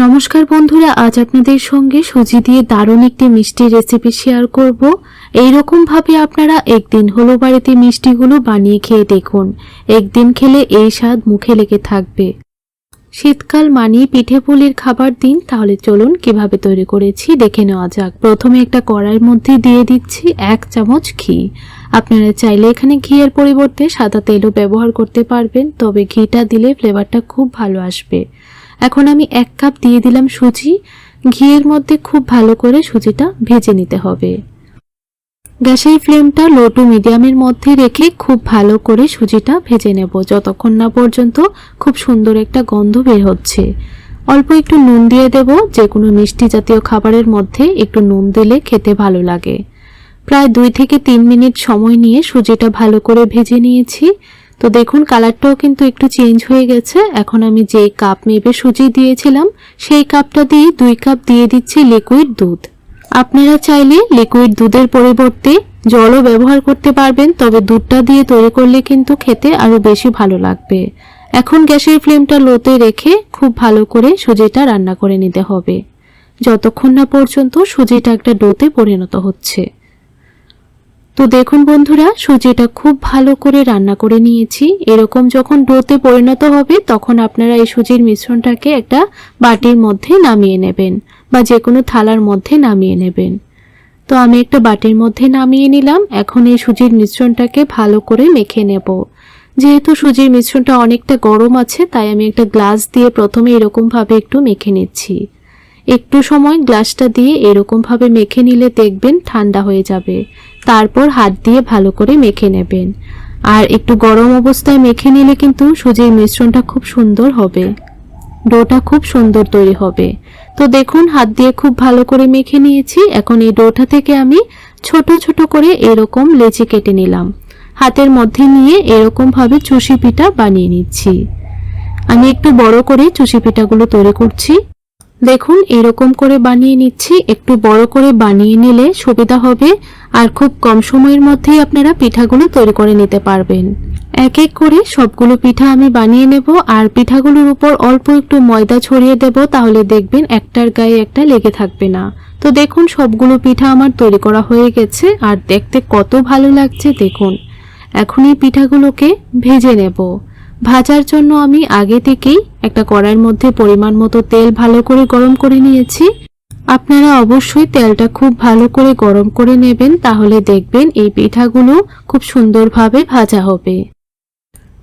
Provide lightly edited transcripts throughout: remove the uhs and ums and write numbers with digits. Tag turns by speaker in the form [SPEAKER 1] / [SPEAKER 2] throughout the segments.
[SPEAKER 1] নমস্কার বন্ধুরা, আজ আপনাদের সঙ্গে সুজি দিয়ে দারুণ একটি মিষ্টি রেসিপি শেয়ার করব। এইরকম ভাবে আপনারা একদিন হলো বাড়িতে মিষ্টিগুলো বানিয়ে খেয়ে দেখুন। একদিন খেলে এই স্বাদ মুখে লেগে থাকবে। শীতকাল মানেই পিঠে পুলির খাবার দিন। তাহলে চলুন কিভাবে তৈরি করেছি দেখে নেওয়া যাক। প্রথমে একটা কড়াইয়ের মধ্যে দিয়ে দিচ্ছি 1 চামচ ঘি। আপনারা চাইলে এখানে ঘিয়ের পরিবর্তে সাদা তেলও ব্যবহার করতে পারবেন, তবে ঘিটা দিলে ফ্লেভারটা খুব ভালো আসবে। এখন আমি 1 কাপ দিয়ে দিলাম সুজি। ঘিয়ের মধ্যে খুব ভালো করে সুজিটা ভেজে নিতে হবে। গ্যাসের ফ্লেমটা লো টু মিডিয়ামের মধ্যে রেখে খুব ভালো করে সুজিটা ভেজে নেব, যতক্ষণ না পর্যন্ত খুব সুন্দর একটা গন্ধ বের হচ্ছে। অল্প একটু নুন দিয়ে দেব। যে কোনো মিষ্টি জাতীয় খাবারের মধ্যে একটু নুন দিলে খেতে ভালো লাগে। প্রায় 2 থেকে 3 মিনিট সময় নিয়ে সুজিটা ভালো করে ভেজে নিয়েছি। তো দেখুন কালারটাও কিন্তু একটু চেঞ্জ হয়ে গেছে। এখন আমি যে কাপ মেপে সুজি দিয়েছিলাম সেই কাপটা দিয়ে 2 কাপ দিয়ে দিচ্ছি লিকুইড দুধ। আপনারা চাইলে লিকুইড দুধের পরিবর্তে জলও ব্যবহার করতে পারবেন, তবে দুধটা দিয়ে তৈরি করলে কিন্তু খেতে আরো বেশি ভালো লাগবে। এখন গ্যাসের ফ্লেমটা লোতে রেখে খুব ভালো করে সুজিটা রান্না করে নিতে হবে, যতক্ষণ না পর্যন্ত সুজিটা একটা ডোতে পরিণত হচ্ছে। তো দেখুন বন্ধুরা, সুজিটা খুব ভালো করে রান্না করে নিয়েছি। এরকম যখন ডোতে পরিণত হবে তখন আপনারা এই সুজির মিশ্রণটাকে একটা বাটির মধ্যে নামিয়ে নেবেন বা যে কোনো থালার মধ্যে নামিয়ে নেবেন। তো আমি একটা বাটির মধ্যে নামিয়ে নিলাম। এখন এই সুজির মিশ্রণটাকে ভালো করে মেখে নেব। যেহেতু সুজির মিশ্রণটা অনেকটা গরম আছে, তাই আমি একটা গ্লাস দিয়ে প্রথমে এরকম ভাবে একটু মেখে নিচ্ছি। একটু সময় গ্লাসটা দিয়ে এরকম ভাবে মেখে নিলে দেখবেন ঠান্ডা হয়ে যাবে। তারপর হাত দিয়ে ভালো করে মেখে নেবেন। আর একটু গরম অবস্থায় মেখে নিলে কিন্তু সুজির মিশ্রণটা খুব সুন্দর হবে, ডোটা খুব সুন্দর তৈরি হবে। তো দেখুন হাত দিয়ে খুব ভালো করে মেখে নিয়েছি। এখন এই ডোটা থেকে আমি ছোট ছোট করে এরকম লেচি কেটে নিলাম। হাতের মধ্যে নিয়ে এরকম ভাবে চুষি পিঠা বানিয়ে নিচ্ছি। আমি একটু বড় করে চুষি পিঠাগুলো তৈরি করছি। দেখুন এরকম করে বানিয়ে নিচ্ছি। একটু বড় করে বানিয়ে নিলে সুবিধা হবে, আর খুব কম সময়ের মধ্যেই আপনারা পিঠাগুলো তৈরি করে নিতে পারবেন। এক এক করে সবগুলো পিঠা আমি বানিয়ে নেব, আর পিঠাগুলোর উপর অল্প একটু ময়দা ছড়িয়ে দেব, তাহলে দেখবেন একটার গায়ে একটা লেগে থাকবে না। তো দেখুন সবগুলো পিঠা আমার তৈরি করা হয়ে গেছে, আর দেখতে কত ভালো লাগছে দেখুন। এখন এই পিঠাগুলোকে ভেজে নেব। ভাজার জন্য আমি আগে থেকেই একটা কড়াইয়ের মধ্যে পরিমাণ মতো তেল ভালো করে গরম করে নিয়েছি। আপনারা অবশ্যই তেলটা খুব ভালো করে গরম করে নেবেন, তাহলে দেখবেন এই পিঠাগুলো খুব সুন্দরভাবে ভাজা হবে।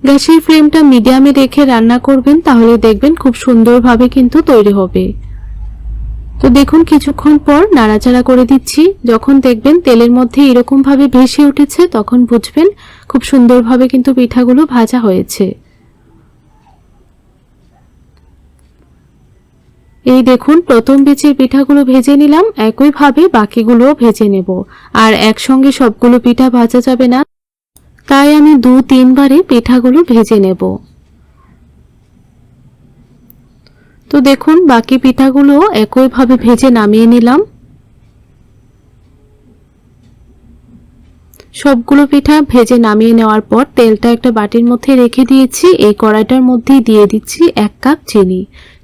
[SPEAKER 1] গ্যাসের ফ্লেমটা মিডিয়ামে রেখে রান্না করবেন, তাহলে দেখবেন খুব সুন্দরভাবে কিন্তু তৈরি হবে। তো দেখুন কিছুক্ষণ পর নাড়াচাড়া করে দিচ্ছি। যখন দেখবেন তেলের মধ্যে এরকম ভাবে ভেসে উঠেছে তখন বুঝবেন খুব সুন্দরভাবে কিন্তু পিঠাগুলো ভাজা হয়েছে। এই দেখুন প্রথম ব্যাচের পিঠাগুলো ভেজে নিলাম, একইভাবে বাকিগুলোও ভেজে নেব। আর একসঙ্গে সবগুলো পিঠা ভাজা যাবে না, তাই আমি 2-3 বারে পিঠাগুলো ভেজে নেব। তো দেখুন বাকি পিঠাগুলো একইভাবে ভেজে নামিয়ে নিলাম। সবগুলো পিঠা ভেজে নামিয়ে নেওয়ার পর তেলটা একটা বাটির মধ্যে রেখে দিয়েছি। এই কড়াইটার মধ্যেই দিয়ে দিচ্ছি 1 কাপ চিনি।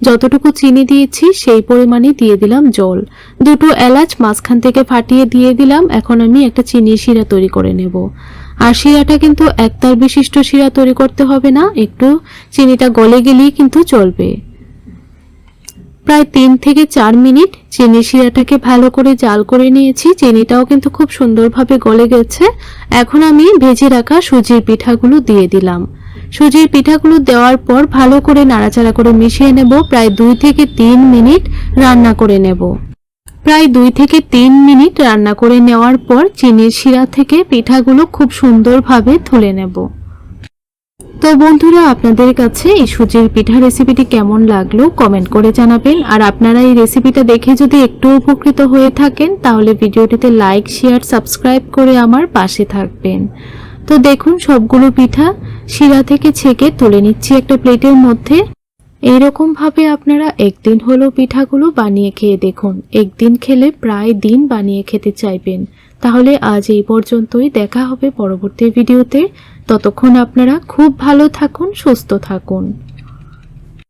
[SPEAKER 1] যতটুকু চিনি দিয়েছি সেই পরিমাণে দিয়ে দিলাম জল। 2টো এলাচ মাঝখান থেকে ফাটিয়ে দিয়ে দিলাম। এখন আমি একটা চিনির শিরা তৈরি করে নেব। আর শিরাটা কিন্তু একতার বিশিষ্ট শিরা তৈরি করতে হবে না, একটু চিনিটা গলে গেলেই কিন্তু চলবে। প্রায় 3 থেকে 4 মিনিট চিনি শিরাটাকে ভালো করে জাল করে নিয়েছি। চিনিটাও কিন্তু খুব সুন্দরভাবে গলে গেছে। এখন আমি ভেজে রাখা সুজির পিঠাগুলো দিয়ে দিলাম। সুজির পিঠাগুলো দেওয়ার পর ভালো করে নাড়াচাড়া করে মিশিয়ে নেব। প্রায় 2 থেকে 3 মিনিট রান্না করে নেব। প্রায় 2 থেকে 3 মিনিট রান্না করে নেওয়ার পর চিনির শিরা থেকে পিঠাগুলো খুব সুন্দরভাবে তুলে নেব। তো বন্ধুরা, আপনাদের কাছে এই সুজির পিঠা রেসিপিটি কেমন লাগলো কমেন্ট করে জানাবেন। আর আপনারা এই রেসিপিটা দেখে যদি একটু উপকৃত হয়ে থাকেন তাহলে ভিডিওটিতে লাইক, শেয়ার, সাবস্ক্রাইব করে আমার পাশে থাকবেন। তো দেখুন সবগুলো পিঠা শিরা থেকে ছেঁকে তুলে নিচ্ছি একটা প্লেটের মধ্যে। এইরকম ভাবে আপনারা একদিন হলো পিঠাগুলো বানিয়ে খেয়ে দেখুন। একদিন খেলে প্রায় দিন বানিয়ে খেতে চাইবেন। তাহলে আজ এই পর্যন্তই, দেখা হবে পরবর্তী ভিডিওতে। ততক্ষণ আপনারা খুব ভালো থাকুন, সুস্থ থাকুন।